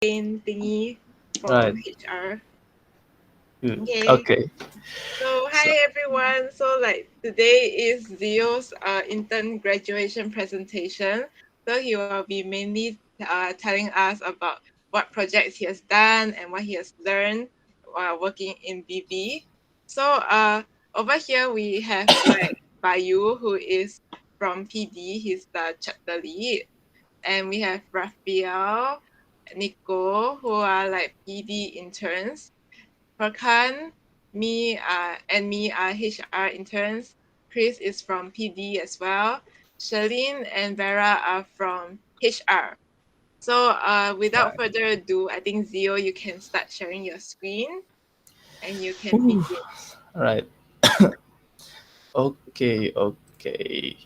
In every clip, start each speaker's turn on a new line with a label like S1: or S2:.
S1: campaign thingy for
S2: Right.
S1: HR. Okay.
S2: Okay.
S1: So
S2: So,
S1: hi everyone. So today is Zio's intern graduation presentation. So he will be mainly telling us about what projects he has done and what he has learned while working in BB. So over here we have Bayu, who is from PD. He's the chapter lead, and we have Raphael, Nico, who are PD interns. Farkan, me are HR interns. Chris is from PD as well. Charlene and Vera are from HR. So without
S2: right.
S1: further ado, I think Zio, you can start sharing your screen and you can
S2: Ooh,
S1: begin.
S2: right. Okay, okay.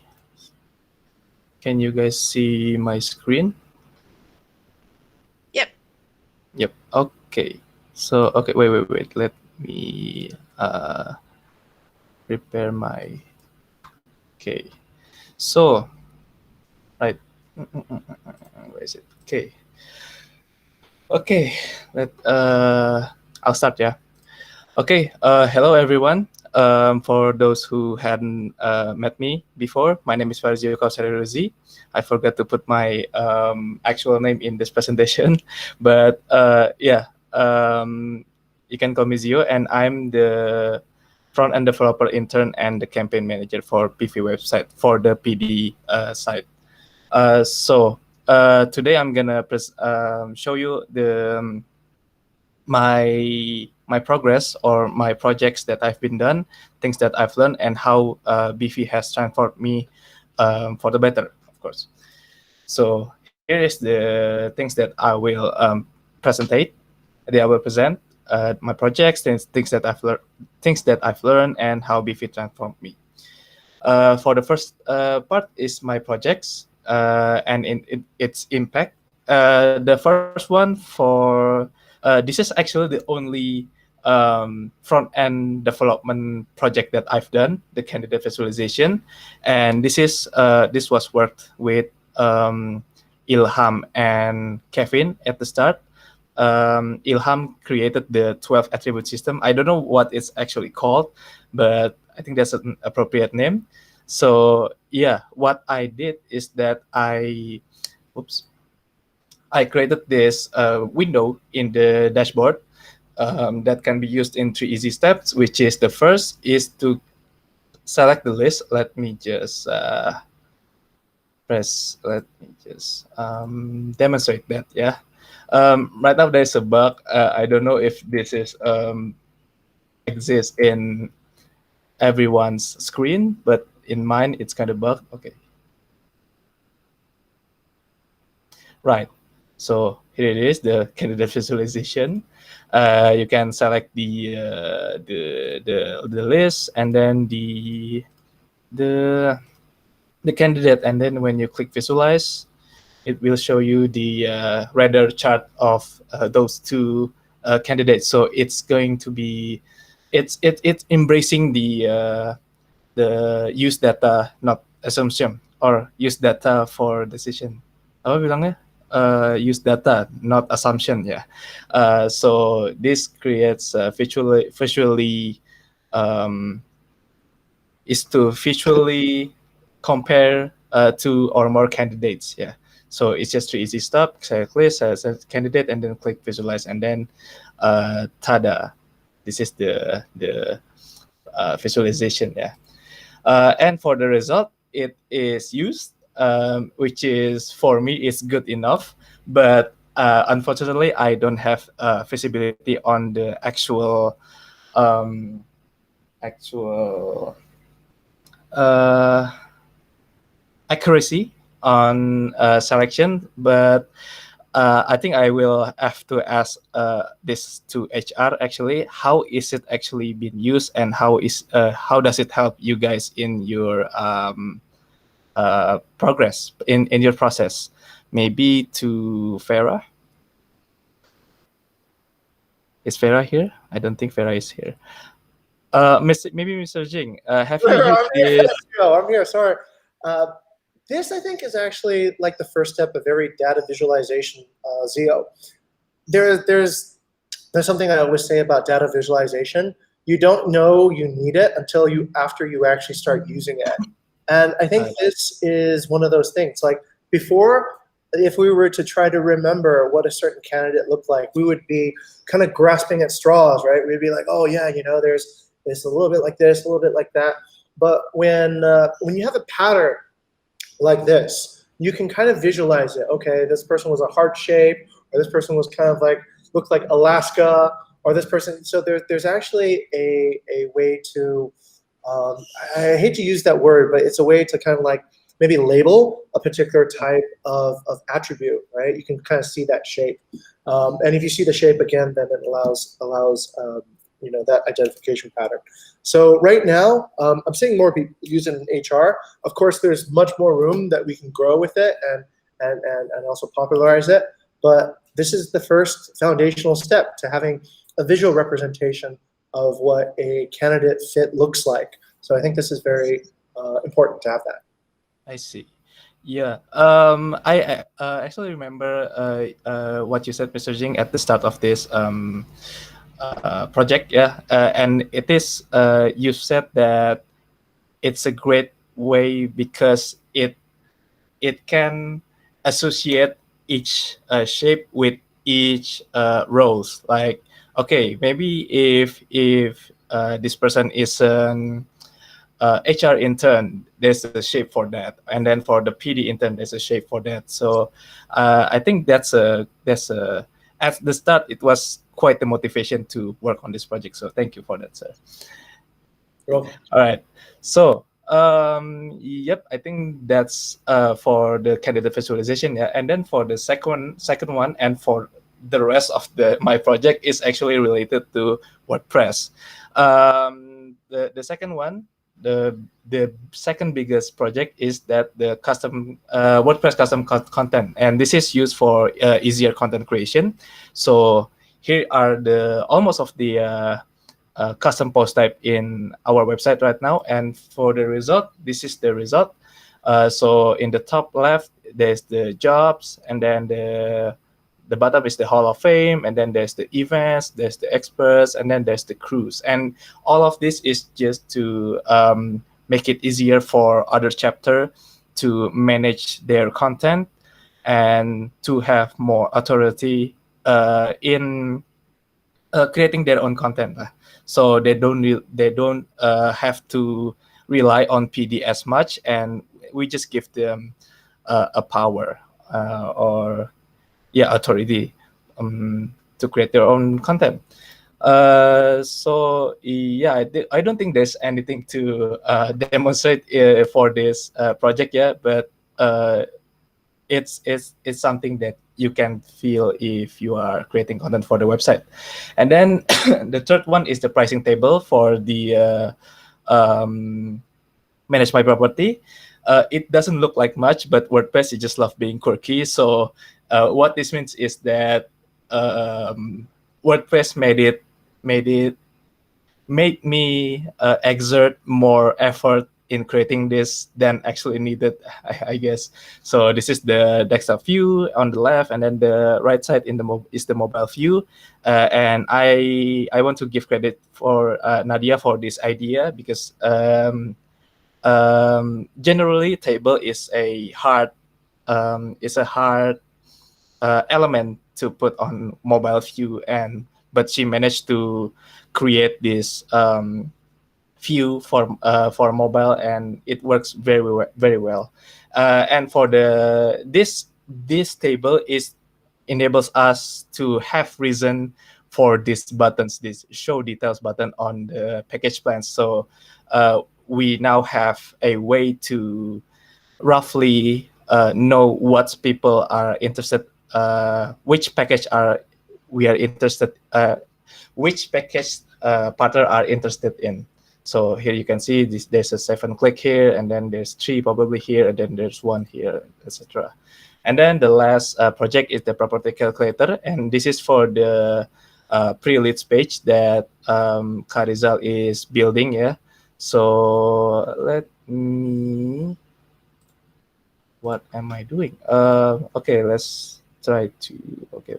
S2: Can you guys see my screen?
S1: Yep.
S2: Yep. Okay. So, okay, wait. Let me prepare my. Okay. So, right. Where is it? Okay. Okay. I'll start. Yeah. Okay, hello everyone. For those who hadn't met me before, my name is Farzio Kausariruzi. I forgot to put my actual name in this presentation, but you can call me Zio, and I'm the front-end developer intern and the campaign manager for Beefy website for the PD site. Today I'm gonna show you my progress or my projects that I've been done, things that I've learned, and how Beefy has transformed me for the better, of course. So here is the things that I will presentate. I will present my projects, things that I've learned, and how Beefy transformed me. For the first part is my projects and in its impact. The first one for this is actually the only front end development project that I've done, the candidate visualization, and this was worked with Ilham and Kevin at the start. Ilham created the 12 attribute system. I don't know what it's actually called, but I think that's an appropriate name. So yeah, what I did is that oops, I created this window in the dashboard that can be used in three easy steps, which is the first is to select the list. Let me just demonstrate that. Yeah. Right now there's a bug. I don't know if this is exists in everyone's screen, but in mine it's kind of bug. Okay. Right. So here it is, the candidate visualization. You can select the list and then the the candidate, and then when you click visualize, it will show you the radar chart of those two candidates. So it's going to be it's embracing the use data, not assumption, or use data for decision. Apa bilangnya? Use data, not assumption. Yeah. So this creates visually um, is to visually compare two or more candidates. Yeah. So it's just three easy step. Select list, select candidate, and then click visualize, and then tada! This is the visualization. Yeah. And for the result, it is used, which is for me is good enough. But unfortunately, I don't have visibility on the um, actual uh, accuracy on selection. But I think I will have to ask this to HR. Actually, how is it actually being used, and how does it help you guys in your progress in your process? Maybe to Farah. Is Farah here? I don't think Farah is here. Maybe Mr. Jing, have you used
S3: I'm here.
S2: this?
S3: I'm here. Sorry. Uh, this, I think, is actually like the first step of every data visualization ZO. there's something I always say about data visualization. You don't know you need it until after you actually start using it. And I think this is one of those things. Like before, if we were to try to remember what a certain candidate looked like, we would be kind of grasping at straws, right? We'd be like, oh yeah, there's a little bit like this, a little bit like that. But when you have a pattern like this, you can kind of visualize it. Okay, this person was a heart shape, or this person was kind of like looked like Alaska, or this person. So there's actually a way to I hate to use that word, but it's a way to kind of like maybe label a particular type of attribute, right? You can kind of see that shape, and if you see the shape again, then it allows that identification pattern. So right now, I'm seeing more people use it in HR. Of course, there's much more room that we can grow with it and also popularize it. But this is the first foundational step to having a visual representation of what a candidate fit looks like. So I think this is very important to have that.
S2: I see. Yeah. I actually remember what you said, Mr. Jing, at the start of this project. Yeah. And it is, you said that it's a great way because it can associate each shape with each roles. Like, okay, maybe if this person is an HR intern, there's a shape for that, and then for the PD intern, there's a shape for that. So I think that's a at the start it was quite the motivation to work on this project. So thank you for that, sir.
S3: You're welcome.
S2: All right. So yep, I think that's for the candidate visualization. Yeah, and then for the second one, and for the rest of my project is actually related to WordPress. The second one, the second biggest project is that the custom WordPress custom content, and this is used for easier content creation. So here are the almost of the custom post type in our website right now, and for the result, this is the result. So in the top left, there's the jobs, and then the bottom is the Hall of Fame, and then there's the events, there's the experts, and then there's the crews. And all of this is just to make it easier for other chapter to manage their content and to have more authority in creating their own content. So they don't have to rely on PD as much, and we just give them a power or authority to create their own content. So yeah, I don't think there's anything to demonstrate for this project yet, but it's something that you can feel if you are creating content for the website. And then the third one is the pricing table for the manage my property. It doesn't look like much, but WordPress, you just love being quirky. So what this means is that WordPress made me exert more effort in creating this than actually needed, I guess. So this is the desktop view on the left, and then the right side is the mobile view. And I want to give credit for Nadia for this idea, because generally table is a hard element to put on mobile view, but she managed to create this view for mobile, and it works very well. And for this table enables us to have reason for these buttons, this show details button on the package plans. So we now have a way to roughly know what people are interested, which package we are interested, which package partner are interested in. So here you can see there's a 7-click here, and then there's 3 probably here, and then there's 1 here, etc. And then the last project is the property calculator, and this is for the pre-leads page that Carizal is building. Yeah. So let me. What am I doing? Okay, let's try to. Okay.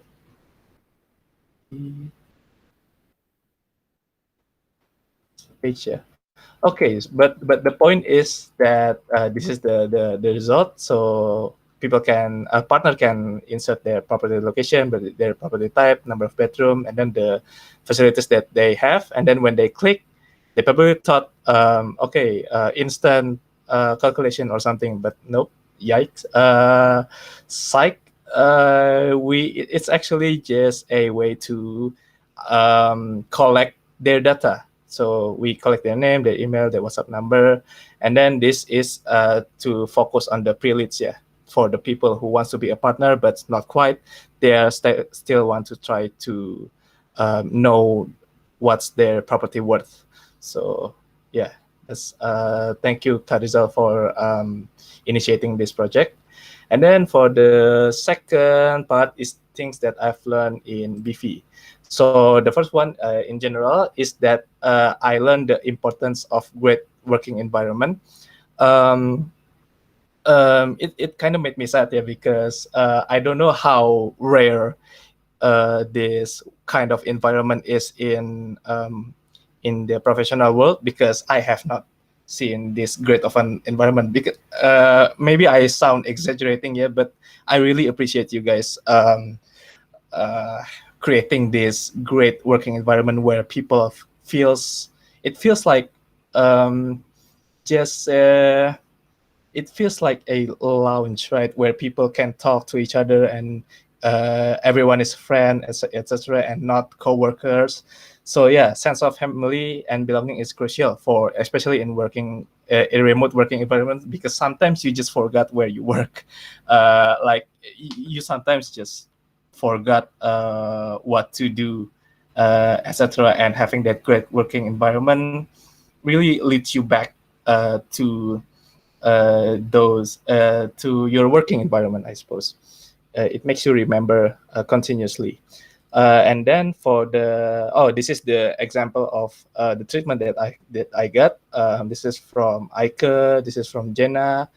S2: page, yeah. Okay, but the point is that this is the result. So people can a partner can insert their property location, but their property type, number of bedroom, and then the facilities that they have. And then when they click, they probably thought, okay, instant calculation or something, but nope, yikes, psych. It's actually just a way to collect their data. So we collect their name, their email, their WhatsApp number, and then this is to focus on the pre-leads, yeah, for the people who wants to be a partner but not quite. They are still want to try to know what's their property worth. So yeah, that's thank you, Karizal, for initiating this project. And then for the second part is things that I've learned in Beefy. So the first one in general is that I learned the importance of great working environment. Um, it kind of made me sad, yeah, because I don't know how rare this kind of environment is in the professional world, because I have not seen this great of an environment. Because maybe I sound exaggerating, yeah, but I really appreciate you guys uh, creating this great working environment where people feels like um, just it feels like a lounge, right, where people can talk to each other and everyone is friend, etc., and not co-workers. So yeah, sense of family and belonging is crucial for, especially in working in remote working environment, because sometimes you just forgot where you work. Like you sometimes just forgot what to do, etc. And having that great working environment really leads you back to your working environment, I suppose. It makes you remember continuously. And then for this is the example of the treatment that I got. This is from Aike, this is from Jenna,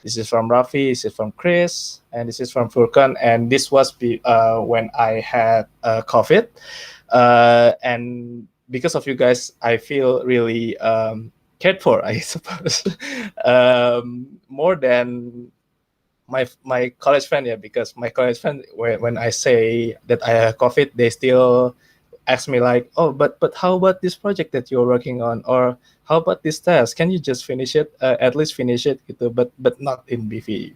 S2: this is from Rafi, this is from Chris, and this is from Furkan. And this was when I had COVID. And because of you guys, I feel really cared for, I suppose, more than my college friend, yeah, because my college friend, when I say that I have COVID, they still ask me like, oh, but how about this project that you're working on, or how about this test, can you just finish it, at least finish it gitu. But not in Beefy.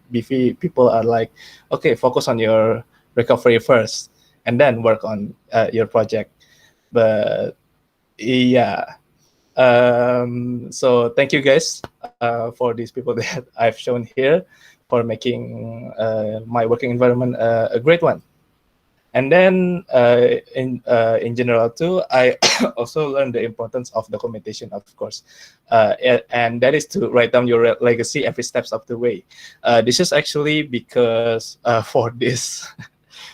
S2: People are like, okay, focus on your recovery first and then work on your project. But yeah, so thank you guys for these people that I've shown here, for making my working environment a great one. And then in general too, I also learned the importance of documentation, of course, and that is to write down your legacy every steps of the way. This is actually because for this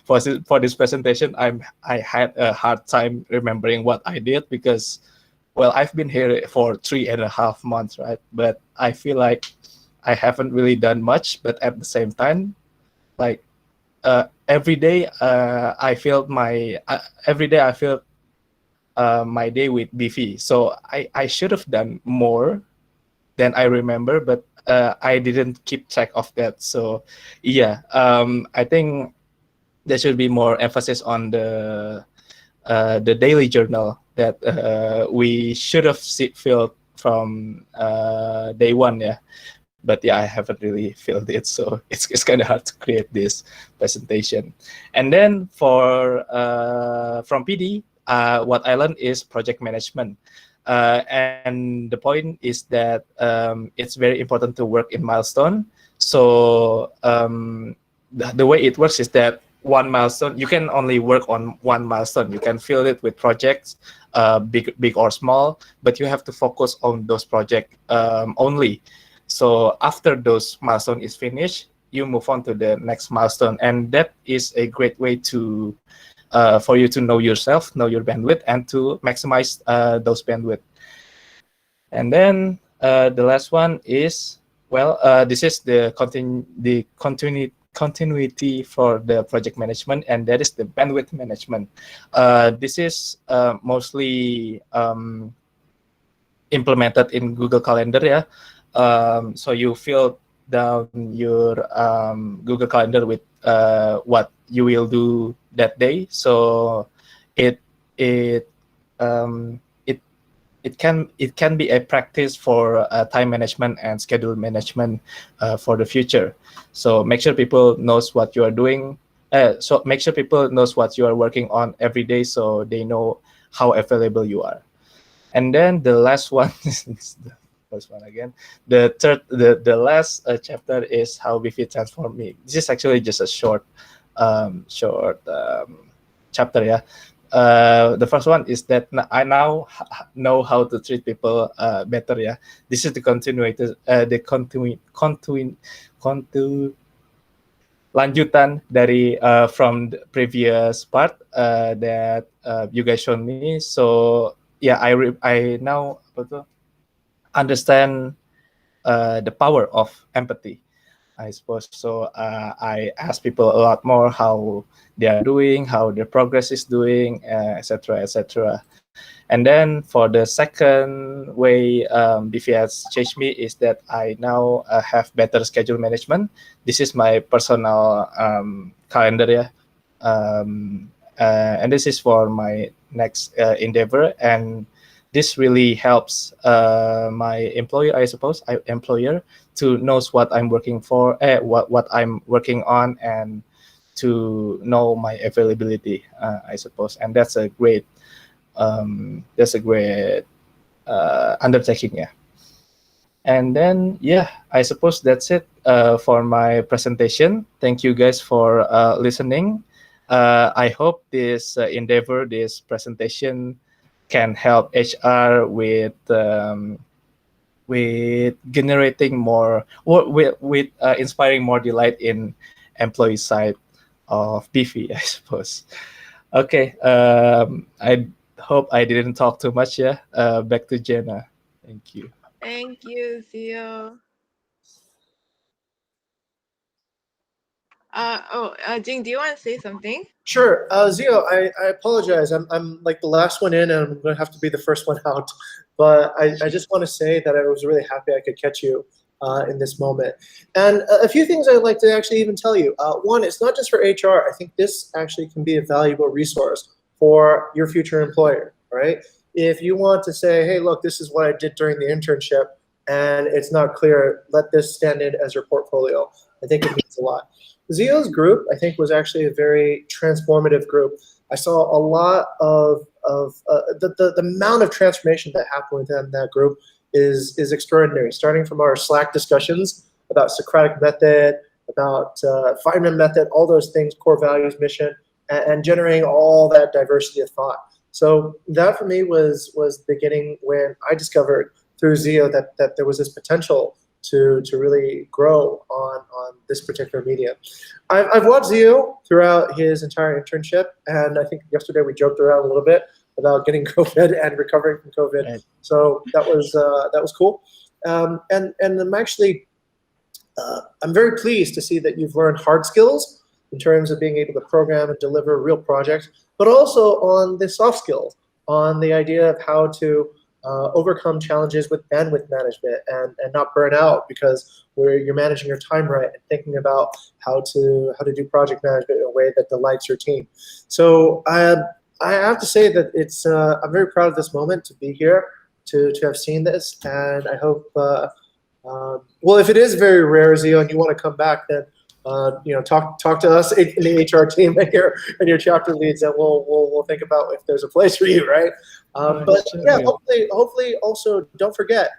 S2: for this presentation, I had a hard time remembering what I did, because well, I've been here for 3.5 months, right? But I feel like I haven't really done much. But at the same time, like every day, every day I feel my day with Beefy. So I should have done more than I remember, but I didn't keep track of that. So yeah, I think there should be more emphasis on the daily journal that we should have filled from day one, yeah. But yeah, I haven't really filled it, so it's kind of hard to create this presentation. And then for from PD, what I learned is project management. And the point is that it's very important to work in milestone. So the way it works is that one milestone, you can only work on one milestone. You can fill it with projects, big or small, but you have to focus on those projects only. So after those milestone is finished, you move on to the next milestone, and that is a great way to for you to know yourself, know your bandwidth, and to maximize those bandwidth. And then the last one is, well, this is the continuity continuity for the project management, and that is the bandwidth management. This is mostly implemented in Google Calendar, yeah. So you fill down your Google Calendar with what you will do that day. So it it um, it it can be a practice for time management and schedule management for the future. So make sure people knows what you are doing. So make sure people knows what you are working on every day, so they know how available you are. And then the last one is the first one again. The last chapter is how Beefy transformed me. This is actually just a short chapter, yeah. The first one is that I now know how to treat people better, yeah. This is the lanjutan dari from the previous part that you guys shown me. So yeah, I now understand the power of empathy, I suppose. So I ask people a lot more how they are doing, how their progress is doing, etc., etc. And then for the second way Beefy has changed me is that I now have better schedule management. This is my personal calendar, yeah. And this is for my next endeavor, and this really helps my employer, I suppose, employer, to knows what I'm working for, what I'm working on, and to know my availability, I suppose. And that's a great undertaking, yeah. And then yeah, I suppose that's it for my presentation. Thank you guys for listening. I hope this endeavor, this presentation, can help HR with generating more, or with inspiring more delight in employee side of Beefy, I suppose. Okay, I hope I didn't talk too much. Yeah, back to Jenna. Thank you.
S1: Thank you, Zio. Jing, do you want to say something?
S3: Sure. Zio, I apologize. I'm like the last one in, and I'm going to have to be the first one out. But I just want to say that I was really happy I could catch you in this moment. And a few things I'd like to actually even tell you. One, it's not just for HR. I think this actually can be a valuable resource for your future employer, right? If you want to say, hey, look, this is what I did during the internship, and it's not clear, let this stand in as your portfolio. I think it means a lot. Zio's group, I think, was actually a very transformative group. I saw a lot of the amount of transformation that happened within that group is extraordinary. Starting from our Slack discussions about Socratic method, about Feynman method, all those things, core values, mission, and generating all that diversity of thought. So that for me was the beginning when I discovered through Zio that there was this potential to really grow on this particular medium. I've watched Zio throughout his entire internship, and I think yesterday we joked around a little bit about getting COVID and recovering from COVID. Right. So that was cool. And I'm actually I'm very pleased to see that you've learned hard skills in terms of being able to program and deliver real projects, but also on the soft skills, on the idea of how to overcome challenges with bandwidth management and not burn out because you're managing your time right and thinking about how to do project management in a way that delights your team. So I have to say that it's I'm very proud of this moment to be here to have seen this, and I hope well, if it is very rare, Zio, and you want to come back, then talk to us in the HR team and your chapter leads, and we'll think about if there's a place for you, right? But yeah, hopefully also don't forget,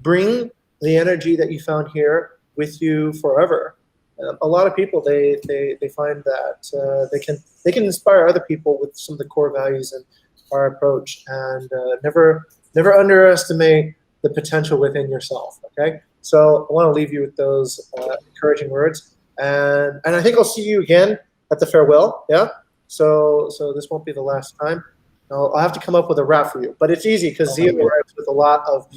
S3: bring the energy that you found here with you forever. A lot of people they find that they can inspire other people with some of the core values and our approach, and never underestimate the potential within yourself. Okay, so I want to leave you with those encouraging words. And I think I'll see you again at the farewell. Yeah. So this won't be the last time. I'll have to come up with a rap for you, but it's easy because Zio writes with a lot of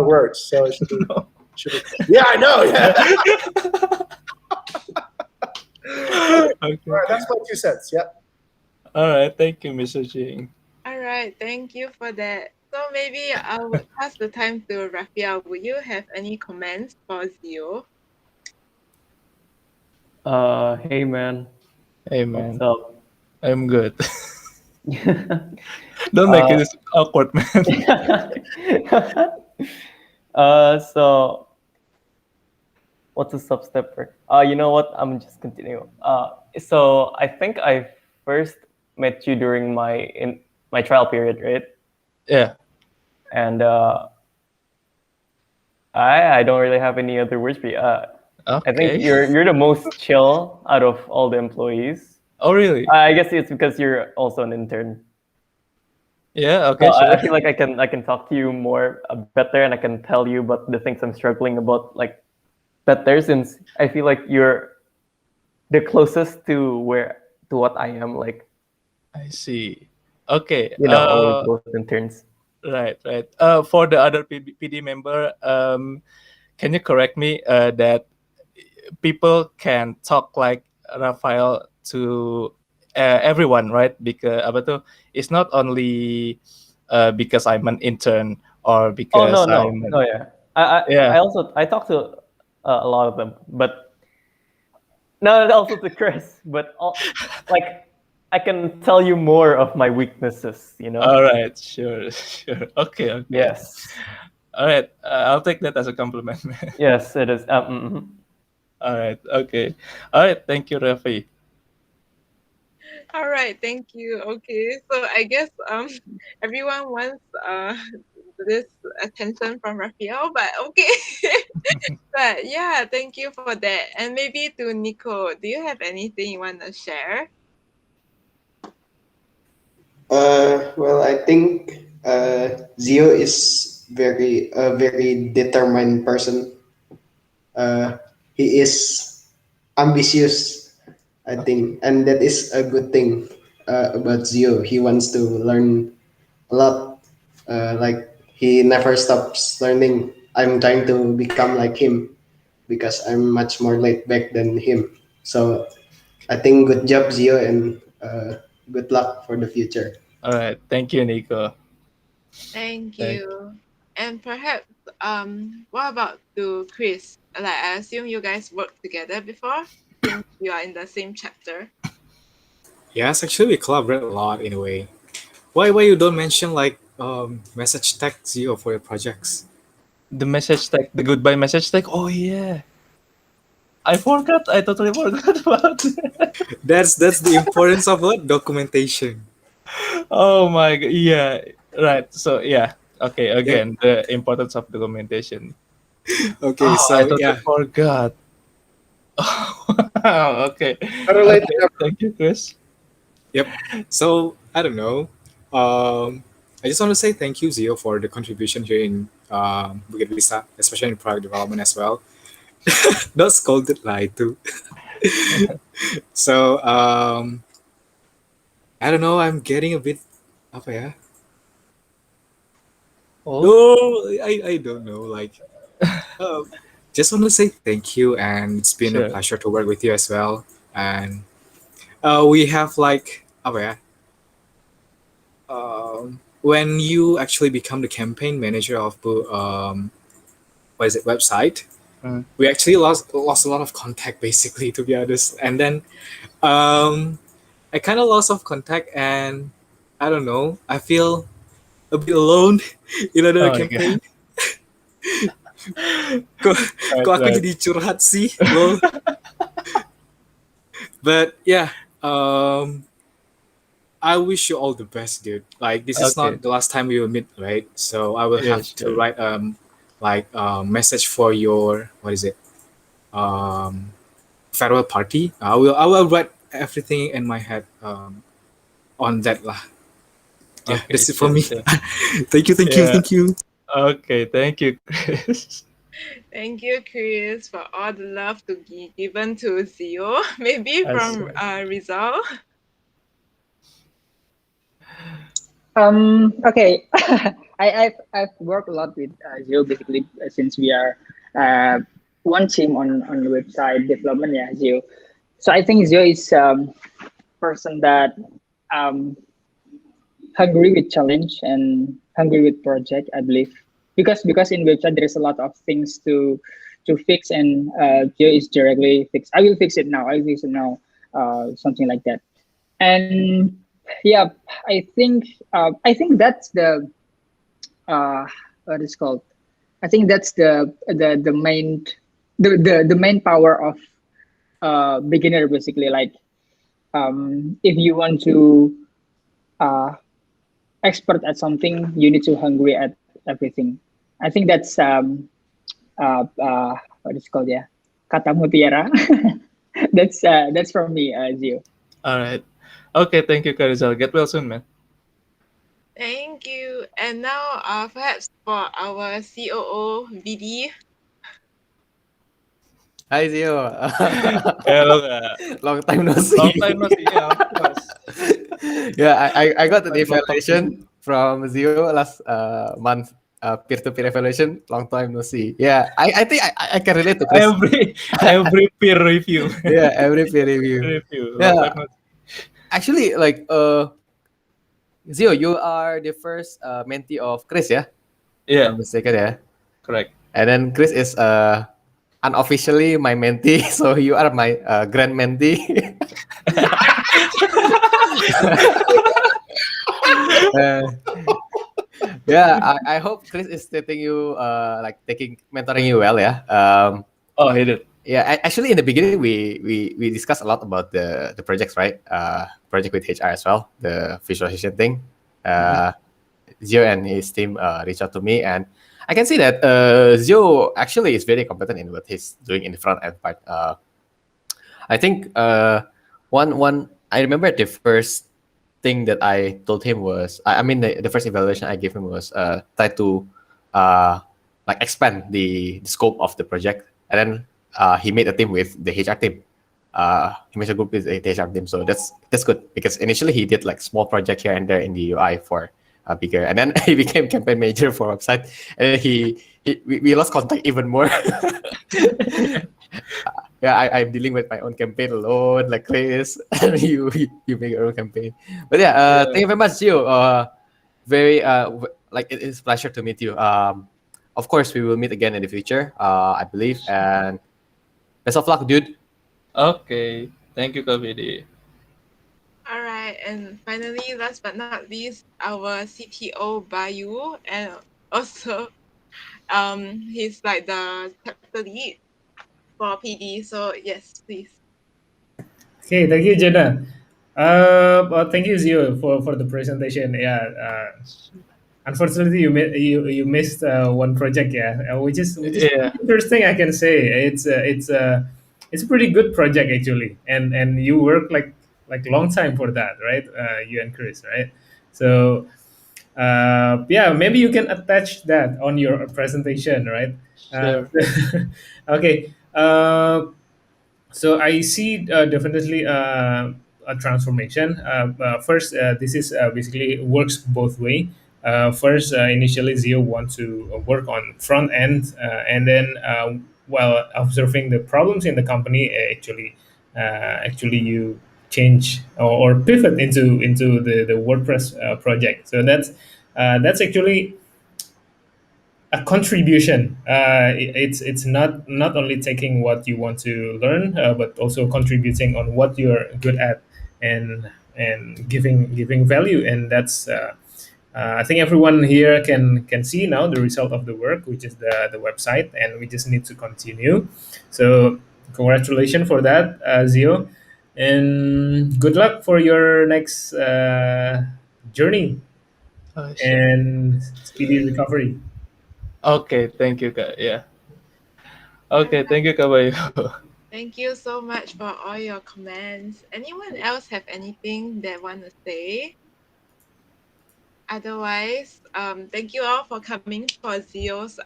S3: words. So it should be. Yeah, I know. Yeah.
S2: Okay.
S3: All right, that's my 2 cents. Yep.
S2: All right. Thank you, Mr. Jing.
S1: All right, thank you for that. So maybe I would pass the time to Raphael. Would you have any comments for Zio?
S4: Hey man,
S2: Hey,
S4: what's
S2: man.
S4: up?
S2: I'm good. Don't make
S4: uh,
S2: it awkward, man.
S4: so what's a sub stepper? You know what? I'm just continue. So I think I first met you during my trial period, right?
S2: Yeah.
S4: And I don't really have any other words for you. I think
S2: Okay.
S4: you're the most chill out of all the employees.
S2: Oh, really?
S4: I guess it's because you're also an intern.
S2: Yeah.
S4: So
S2: Okay. Sure.
S4: I feel like I can talk to you more better, and I can tell you about the things I'm struggling about like better, since I feel like you're the closest to what I am, like,
S2: I see. Okay.
S4: all with both interns.
S2: Right. Right. For the other PD member, can you correct me that people can talk like Rafael to everyone, right? Because apa tuh, it's not only because I'm an intern or
S4: Oh no,
S2: because
S4: no,
S2: I'm
S4: no, yeah. I
S2: yeah.
S4: also I talk to a lot of them, but no, also to Chris, but like I can tell you more of my weaknesses, you know.
S2: All right. Sure. Sure. Okay. Okay.
S4: Yes,
S2: All right. I'll take that as a compliment, man.
S4: yes, it is.
S2: All right. Okay. All right. Thank you, Rafi.
S1: All right, thank you. Okay, so I guess everyone wants this attention from Raphael, but okay. But yeah, thank you for that. And maybe to Nico, do you have anything you want to share?
S5: Well, I think Zio is a very determined person. Uh, he is ambitious, I think, and that is a good thing about Zio. He wants to learn a lot. Like he never stops learning. I'm trying to become like him because I'm much more laid back than him. So I think good job, Zio, and good luck for the future.
S2: All right. Thank you, Nico.
S1: Thank
S2: Thank.
S1: you. And perhaps what about to Chris? Like I assume you guys worked together before since you are in the same chapter.
S6: Yes, actually, we collaborate a lot in a way. Why you don't mention like message tag Zio for your projects?
S2: The message tag, the goodbye message tag. Oh yeah, I forgot. I totally forgot about it.
S6: That's the importance of what documentation.
S2: Oh my god. Yeah. Right. So yeah. Okay.
S6: Yeah.
S2: Again, the importance of documentation.
S6: Okay.
S2: Oh, I
S6: So
S2: totally
S6: yeah.
S2: forgot. Wow. Okay.
S3: Better late
S2: Okay.
S3: than never.
S2: Thank you, Chris.
S6: Yep. So I don't know. I just want to say thank you, Zio, for the contribution here in Bukit Vista, especially in product development as well. Don't scold it lie too. So I don't know. I'm getting a bit apa ya?
S2: Oh.
S6: No, I don't know. Like, uh, just want to say thank you, and it's been a
S2: Sure.
S6: pleasure to work with you as well. And we have like apa ya? When you actually become the campaign manager of the what is it website,
S2: Mm.
S6: we actually lost a lot of contact basically, to be honest. And then um, I kind of lost of contact, and I don't know. I feel a bit alone in another
S2: Oh my god.
S6: campaign. kok,
S2: Right.
S6: kok aku
S2: Right.
S6: jadi curhat sih, lol. But yeah, um, I wish you all the best, dude. Like this is
S2: Okay.
S6: not the last time we will meet, right? So I will
S2: Yeah.
S6: have to
S2: Sure.
S6: write like a message for your what is it farewell party. I will write everything in my head on that lah. Yeah,
S2: Okay.
S6: that's it for
S2: Sure.
S6: me.
S2: Sure.
S6: Thank you, thank you,
S2: Yeah.
S6: thank you.
S2: Okay. Thank you, Chris.
S1: Thank you, Chris, for all the love to be given to Zio. Maybe
S2: I
S1: from
S2: see.
S1: Rizal.
S7: Okay. I've worked a lot with Zio basically since we are uh, one team on the website development, yeah, Zio. So I think Zio is person that um, hungry with challenge and hungry with project. I believe because in website there's a lot of things to fix, and Zio is directly fix. I will fix it now. I will fix it now. Something like that. And yeah, I think that's the what is called. I think that's the main the main power of beginner, basically. Like if you want to uh, expert at something, you need to hungry at everything. I think that's what is called, yeah, kata mutiara. That's from me, Zio.
S2: All right. Okay, thank you, Karizal. Get well soon, man.
S1: Thank you. And now, perhaps for our COO, VD.
S8: Hi Zio.
S2: Hello,
S8: Long time no see.
S2: long time no see. Yeah, of course.
S8: Yeah, I got an
S2: Like, long time no
S8: evaluation from Zio last month. Peer-to-peer evaluation. Long time no see. Yeah, I think I can relate to Chris.
S2: every peer review.
S8: Yeah, every peer review.
S2: Review. Long
S8: Yeah,
S2: time no see.
S8: actually, like Zio, you are the first mentee of Chris, yeah? If
S2: Yeah,
S8: I'm mistaken, yeah.
S2: correct.
S8: And then Chris is unofficially my mentee, so you are my grand mentee. Uh, yeah, I hope Chris is treating you like taking mentoring you well, yeah.
S2: Oh, he did.
S8: Yeah, actually in the beginning we discussed a lot about the projects, right? Project with HR as well, the visualization thing. Zio and his team reached out to me, and I can see that Zio actually is very competent in what he's doing in the front end part. I think one I remember the first thing that I told him was I mean the first evaluation I gave him was try to uh, like expand the scope of the project, and then he made a team with the HR team. He made a group with the HR team, so that's good because initially he did like small project here and there in the UI for bigger, and then he became campaign manager for website, and then we lost contact even more. Yeah, I'm dealing with my own campaign alone, like Chris, and you make your own campaign. But yeah, thank you very much, Gio. Very like it is a pleasure to meet you. Of course, we will meet again in the future, I believe. And best of luck, dude.
S2: Okay. Thank you, Kavidi.
S1: All right, and finally, last but not least, our CTO Bayu, and also he's like the chapter lead for PD. So yes, please.
S9: Okay, thank you, Jenna. Well, thank you, Zio, for the presentation. Yeah, unfortunately, you missed one project, yeah, which is
S2: Yeah.
S9: interesting. I can say it's a pretty good project actually, and you work like long time for that, right? You and Chris, right? So yeah, maybe you can attach that on your presentation, right?
S2: Sure.
S9: Okay. So I see definitely a transformation. First, this is basically works both way. First, initially Zio want to work on front end, and then while observing the problems in the company, actually you change or pivot into the WordPress project. So that's actually a contribution. It's not only taking what you want to learn, but also contributing on what you're good at, and giving value. And that's I think everyone here can see now the result of the work, which is the website, and we just need to continue. So congratulations for that, Zio, and good luck for your next journey
S2: Sure.
S9: and speedy recovery.
S2: Okay, thank you, Kak. Yeah.
S1: All
S2: Okay,
S1: right.
S2: thank you, Kak Bayu.
S1: Thank you so much for all your comments. Anyone else have anything they want to say? Otherwise, thank you all for coming for Zio's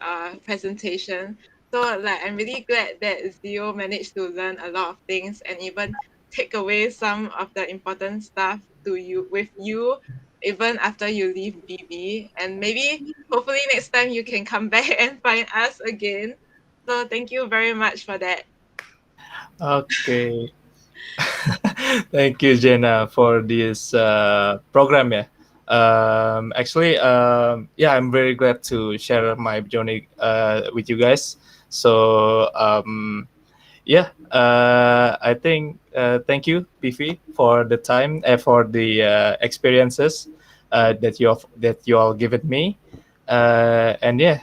S1: presentation. So like I'm really glad that Zio managed to learn a lot of things and even take away some of the important stuff to you with you even after you leave BB. And maybe hopefully next time you can come back and find us again. So thank you very much for that.
S2: Okay. Thank you, Jenna, for this program. Yeah. Actually, yeah, I'm very glad to share my journey with you guys. So, yeah, I think thank you, Beefy, for the time, for the experiences that you all given me, and yeah,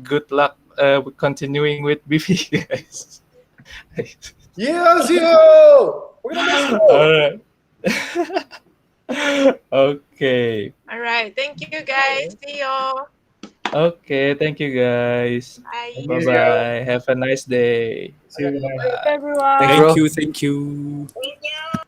S2: good luck with continuing with Beefy, guys.
S3: Yeah, Zio! We're gonna miss
S2: All
S3: you!
S2: right. Okay.
S1: All right. Thank you, guys. See you.
S2: Okay. Thank you, guys.
S1: Bye.
S9: Thank
S2: Bye
S9: you, Zio.
S2: bye. Have a nice day.
S9: See you. Bye.
S4: Everyone.
S8: Thanks,
S6: Thank
S8: bro.
S6: you, thank you.
S1: Thank you.